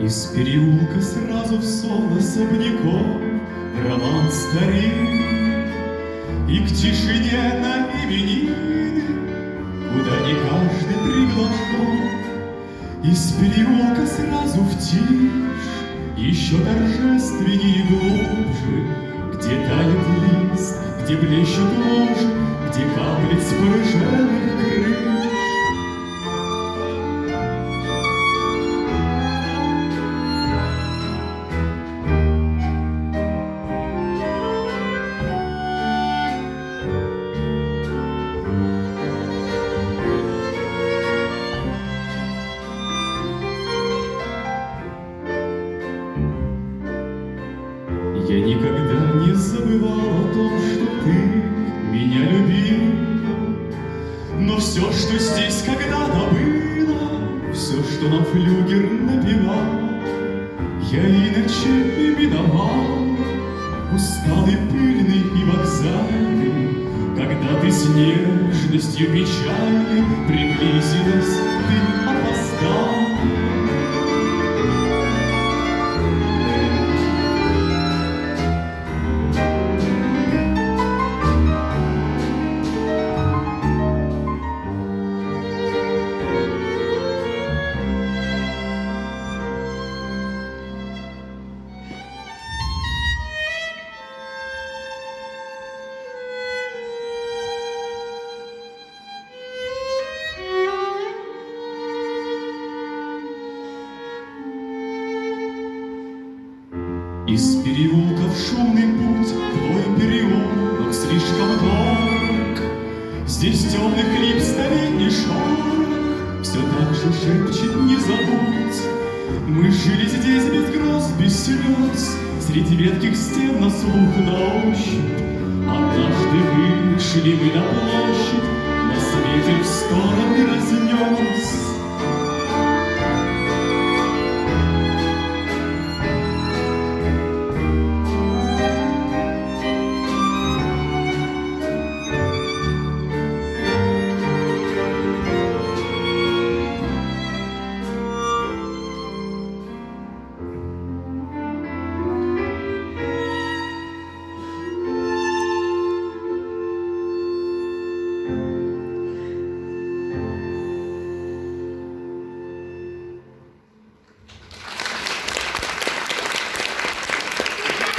Из переулка сразу в сон особняков, в роман старинный и к тишине на именины, куда не каждый приглашен. Из переулка сразу в тишь, еще торжественнее и глубже, где тает лист, где блещут лужи, где каплет с порыжелых крыш. Я никогда не забывал о том, что ты меня любила, но все, что здесь когда-то было, все, что нам флюгер напевал, я иначе именовал, усталый, пыльный и вокзальный, когда ты с нежностью печальной приблизилась, ты опоздал. Из переулка в шумный путь твой переулок слишком дорог. Здесь темных лип столетний шорох все так же шепчет: не забудь. Мы жили здесь без гроз, без слез, среди ветких стен на слух, на ощупь. Однажды вышли мы на площадь, на свете в стороны разнес